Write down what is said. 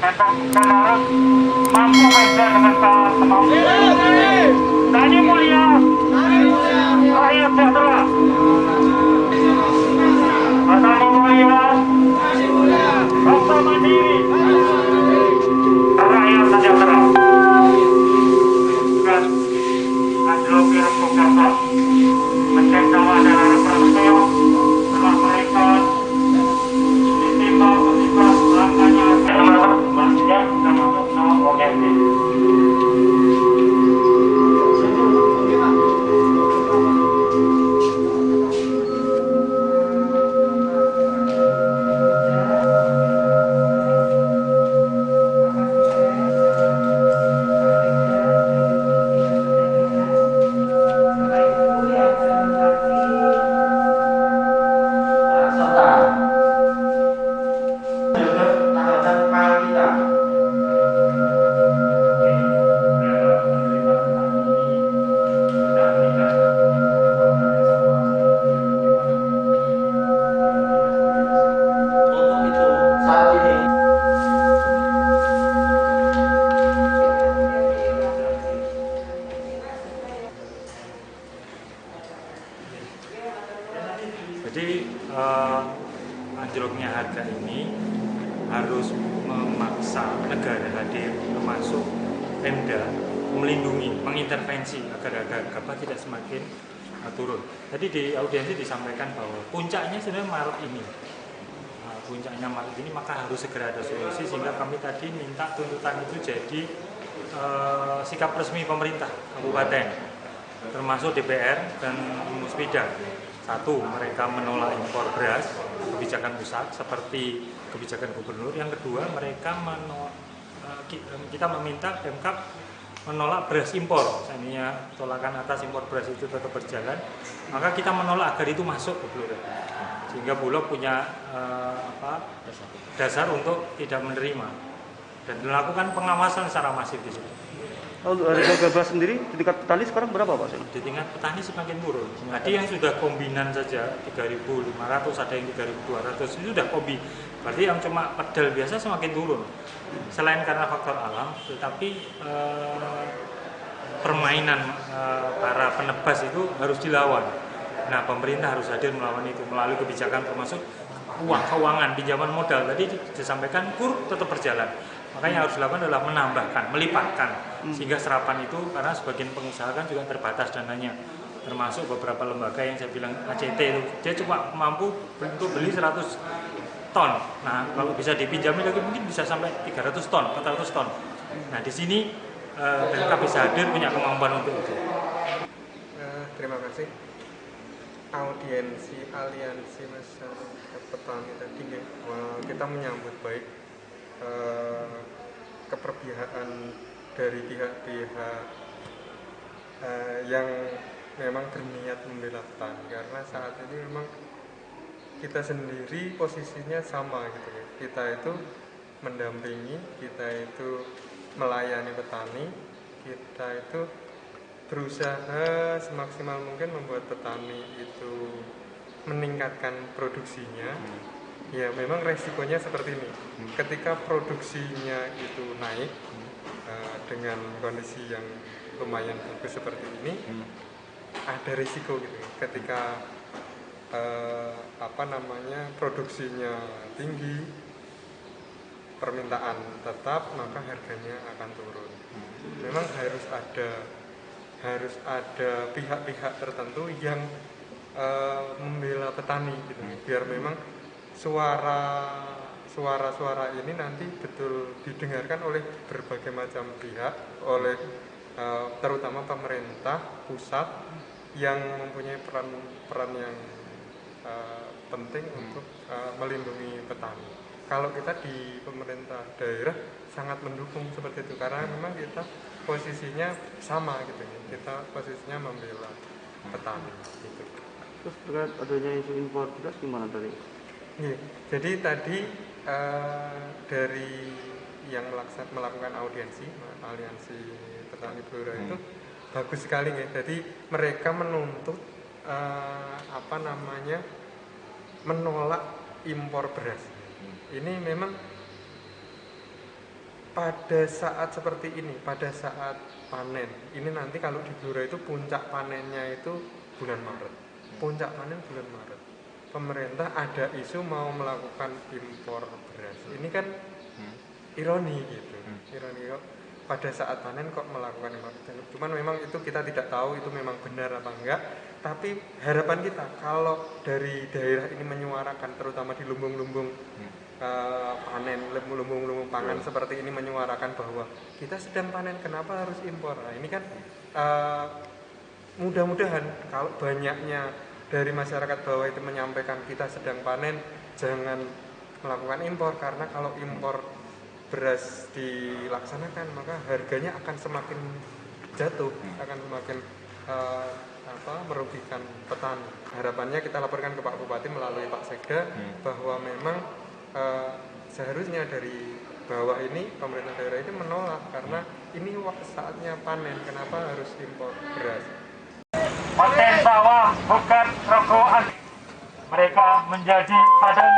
dan harus mampu beda dengan kemampuan. Tani mulia, rakyat sejahtera. Petani mulia, bangsa mandiri, rakyat sejahtera. Dan Adloki Rempukasa mencek nama adalah Prasetyo telah berikan ditimbang musibah langkahnya masjid dan masuk nama organisasi. Jadi anjloknya harga ini harus memaksa negara hadir, termasuk Pemda, melindungi, mengintervensi agar harga gabah tidak semakin turun. Tadi di audiensi disampaikan bahwa puncaknya sebenarnya Maret ini. Puncaknya Maret ini, maka harus segera ada solusi, sehingga kami tadi minta tuntutan itu jadi sikap resmi pemerintah kabupaten, termasuk DPR dan Musbida. Satu, mereka menolak impor beras, kebijakan pusat seperti kebijakan gubernur. Yang kedua, mereka kita meminta Pemkab menolak beras impor. Seandainya tolakan atas impor beras itu tetap berjalan, maka kita menolak agar itu masuk ke Bulog. Sehingga Bulog punya dasar untuk tidak menerima dan melakukan pengawasan secara masif di situ. Untuk harga gabah sendiri di tingkat petani sekarang berapa Pak? Di tingkat petani semakin turun. Tadi yang sudah kombinan saja 3.500, ada yang 3.200, itu sudah kombi. Berarti yang cuma pedal biasa semakin turun. Selain karena faktor alam, tetapi permainan para penebas itu harus dilawan. Nah, pemerintah harus hadir melawan itu melalui kebijakan termasuk keuangan, pinjaman modal. Tadi disampaikan KUR tetap berjalan. Maka yang harus dilakukan adalah menambahkan, melipatkan, sehingga serapan itu, karena sebagian pengusaha kan juga terbatas dananya, termasuk beberapa lembaga yang saya bilang ACT itu, dia cuma mampu untuk beli 100 ton. Nah, kalau bisa dipinjami lagi mungkin bisa sampai 300 ton, 400 ton. Nah, di sini mereka bisa hadir, punya kemampuan untuk itu. Terima kasih. Audiensi Aliansi Masyarakat Petani tadi kita menyambut baik keperpihakan dari pihak-pihak yang memang berniat membela petani, karena saat ini memang kita sendiri posisinya sama gitu ya. Kita itu mendampingi, kita itu melayani petani, kita itu berusaha semaksimal mungkin membuat petani itu meningkatkan produksinya. Ya memang resikonya seperti ini. Ketika produksinya itu naik dengan kondisi yang lumayan bagus seperti ini, ada risiko gitu. Ketika produksinya tinggi, permintaan tetap, maka harganya akan turun. Memang harus ada pihak-pihak tertentu yang membela petani gitu, biar memang suara-suara ini nanti betul didengarkan oleh berbagai macam pihak, oleh terutama pemerintah pusat yang mempunyai peran yang penting untuk melindungi petani. Kalau kita di pemerintah daerah sangat mendukung seperti itu, karena memang kita posisinya sama gitu, kita posisinya membela petani gitu. Terus terkait adanya isu impor beras gimana tadi? Jadi tadi dari yang melakukan audiensi Aliansi Petani Blora itu bagus sekali ya. Jadi mereka menuntut menolak impor beras. Ini memang pada saat seperti ini, pada saat panen, ini nanti kalau di Blora itu puncak panennya itu bulan Maret. Puncak panen bulan Maret. Pemerintah ada isu mau melakukan impor beras. Ini kan ironi gitu. Ironi kok pada saat panen kok melakukan impor. Cuman memang itu kita tidak tahu itu memang benar apa enggak. Tapi harapan kita kalau dari daerah ini menyuarakan terutama di lumbung-lumbung panen, lumbung-lumbung pangan seperti ini menyuarakan bahwa kita sedang panen, kenapa harus impor? Nah, ini kan mudah-mudahan kalau banyaknya dari masyarakat bawah itu menyampaikan kita sedang panen, jangan melakukan impor, karena kalau impor beras dilaksanakan maka harganya akan semakin jatuh, akan semakin merugikan petani. Harapannya kita laporkan ke Pak Bupati melalui Pak Sekda bahwa memang seharusnya dari bawah ini pemerintah daerah ini menolak karena ini saatnya panen, kenapa harus impor beras? Panen sawah bukan rokokan. Mereka menjadi padan